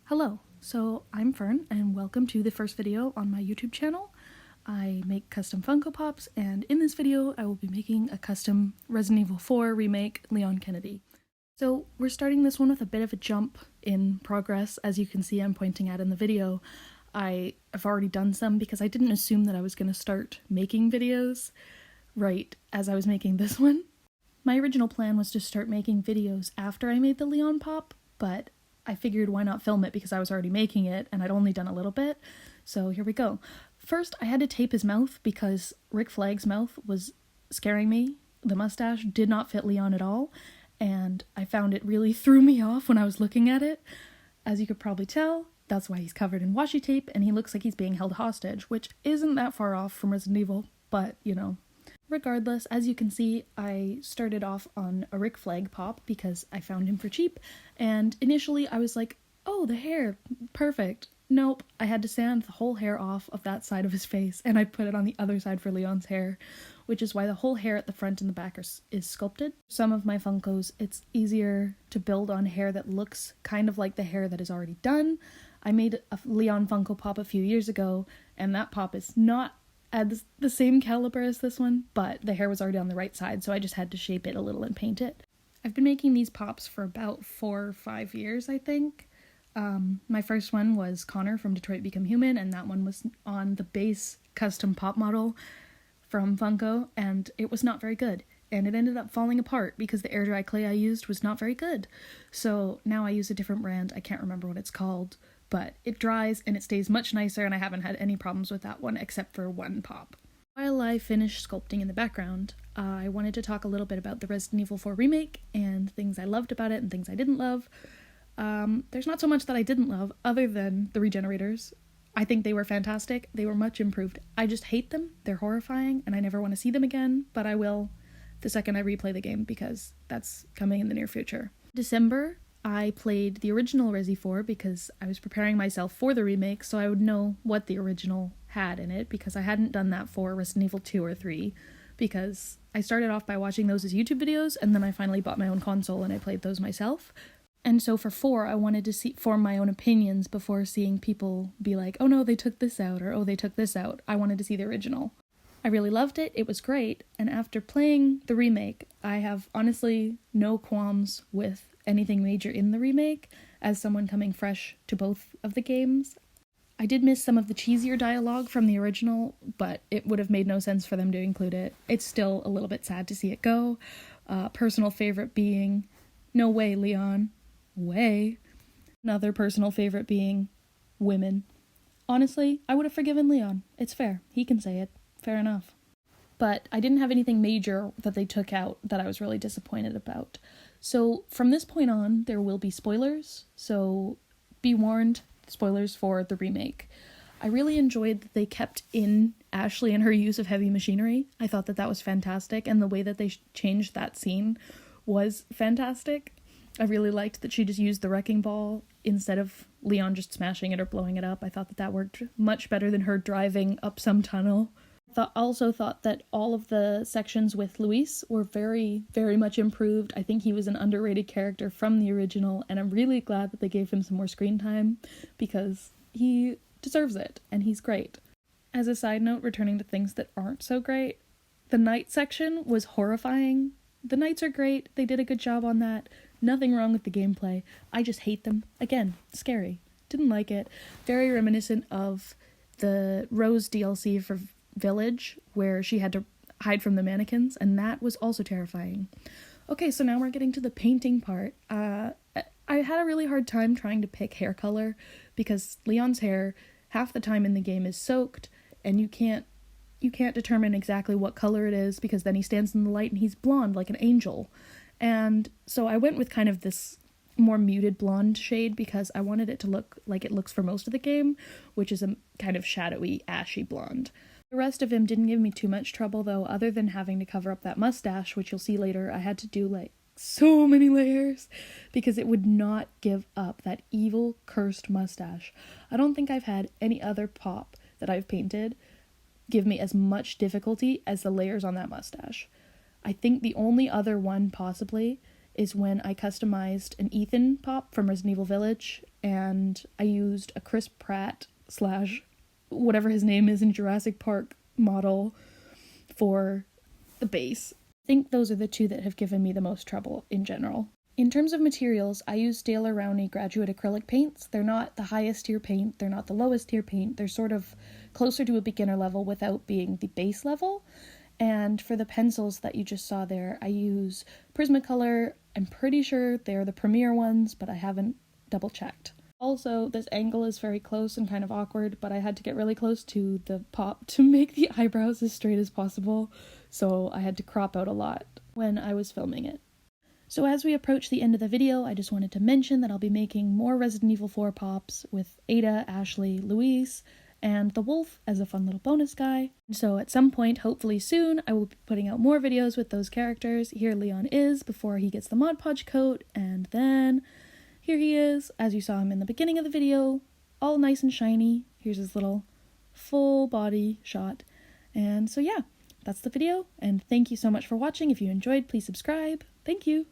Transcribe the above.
Hello, so I'm Fern and welcome to the first video on my YouTube channel. I make custom Funko Pops, and in this video I will be making a custom Resident Evil 4 Remake Leon Kennedy. So we're starting this one with a bit of a jump in progress. As you can see, I'm pointing at in the video. I have already done some because I didn't assume that I was going to start making videos right as I was making this one. My original plan was to start making videos after I made the Leon Pop, but I figured why not film it because I was already making it and I'd only done a little bit. So here we go. First, I had to tape his mouth because Rick Flag's mouth was scaring me. The mustache did not fit Leon at all, and I found it really threw me off when I was looking at it. As you could probably tell, that's why he's covered in washi tape and he looks like he's being held hostage, which isn't that far off from Resident Evil, but you know. Regardless, as you can see, I started off on a Rick Flag pop because I found him for cheap, and initially I was like, oh, the hair, perfect. Nope, I had to sand the whole hair off of that side of his face, and I put it on the other side for Leon's hair, which is why the whole hair at the front and the back is sculpted. Some of my Funkos, it's easier to build on hair that looks kind of like the hair that is already done. I made a Leon Funko Pop a few years ago, and that pop is not at the same caliber as this one, but the hair was already on the right side, so I just had to shape it a little and paint it. I've been making these pops for about 4 or 5 years, I think. My first one was Connor from Detroit Become Human, and that one was on the base custom pop model from Funko, and it was not very good. And it ended up falling apart because the air dry clay I used was not very good. So now I use a different brand, I can't remember what it's called, but it dries and it stays much nicer, and I haven't had any problems with that one except for one pop. While I finished sculpting in the background, I wanted to talk a little bit about the Resident Evil 4 remake and things I loved about it and things I didn't love. There's not so much that I didn't love other than the regenerators. I think they were fantastic. They were much improved. I just hate them. They're horrifying and I never want to see them again, but I will the second I replay the game because that's coming in the near future. December, I played the original Resi 4 because I was preparing myself for the remake so I would know what the original had in it, because I hadn't done that for Resident Evil 2 or 3 because I started off by watching those as YouTube videos and then I finally bought my own console and I played those myself. And so for 4, I wanted to form my own opinions before seeing people be like, oh no, they took this out, or oh, they took this out. I wanted to see the original. I really loved it, it was great, and after playing the remake, I have honestly no qualms with anything major in the remake, as someone coming fresh to both of the games. I did miss some of the cheesier dialogue from the original, but it would have made no sense for them to include it. It's still a little bit sad to see it go. Personal favorite being, no way, Leon. Way. Another personal favorite being, women. Honestly, I would have forgiven Leon. It's fair. He can say it. Fair enough. But I didn't have anything major that they took out that I was really disappointed about. So from this point on, there will be spoilers, so be warned, spoilers for the remake. I really enjoyed that they kept in Ashley and her use of heavy machinery. I thought that was fantastic, and the way that they changed that scene was fantastic. I really liked that she just used the wrecking ball instead of Leon just smashing it or blowing it up. I thought that worked much better than her driving up some tunnel. Also thought that all of the sections with Luis were very, very much improved. I think he was an underrated character from the original, and I'm really glad that they gave him some more screen time because he deserves it, and he's great. As a side note, returning to things that aren't so great, the night section was horrifying. The nights are great, they did a good job on that. Nothing wrong with the gameplay. I just hate them. Again, scary. Didn't like it. Very reminiscent of the Rose DLC for Village, where she had to hide from the mannequins, and that was also terrifying. Okay, so now we're getting to the painting part. I had a really hard time trying to pick hair color because Leon's hair half the time in the game is soaked, and you can't determine exactly what color it is because then he stands in the light and he's blonde like an angel. And so I went with kind of this more muted blonde shade because I wanted it to look like it looks for most of the game, which is a kind of shadowy, ashy blonde. The rest of him didn't give me too much trouble though, other than having to cover up that mustache, which you'll see later. I had to do like so many layers because it would not give up that evil, cursed mustache. I don't think I've had any other pop that I've painted give me as much difficulty as the layers on that mustache. I think the only other one possibly is when I customized an Ethan pop from Resident Evil Village, and I used a Chris Pratt / whatever his name is in Jurassic Park model for the base. I think those are the two that have given me the most trouble in general. In terms of materials, I use Daler Rowney graduate acrylic paints. They're not the highest tier paint, they're not the lowest tier paint, they're sort of closer to a beginner level without being the base level. And for the pencils that you just saw there, I use Prismacolor. I'm pretty sure they're the premier ones, but I haven't double checked. Also, this angle is very close and kind of awkward, but I had to get really close to the pop to make the eyebrows as straight as possible, so I had to crop out a lot when I was filming it. So as we approach the end of the video, I just wanted to mention that I'll be making more Resident Evil 4 pops with Ada, Ashley, Louise, and the wolf as a fun little bonus guy. So at some point, hopefully soon, I will be putting out more videos with those characters. Here Leon is before he gets the Mod Podge coat, and then here he is, as you saw him in the beginning of the video, all nice and shiny. Here's his little full body shot. And so yeah, that's the video, and thank you so much for watching. If you enjoyed, please subscribe. Thank you!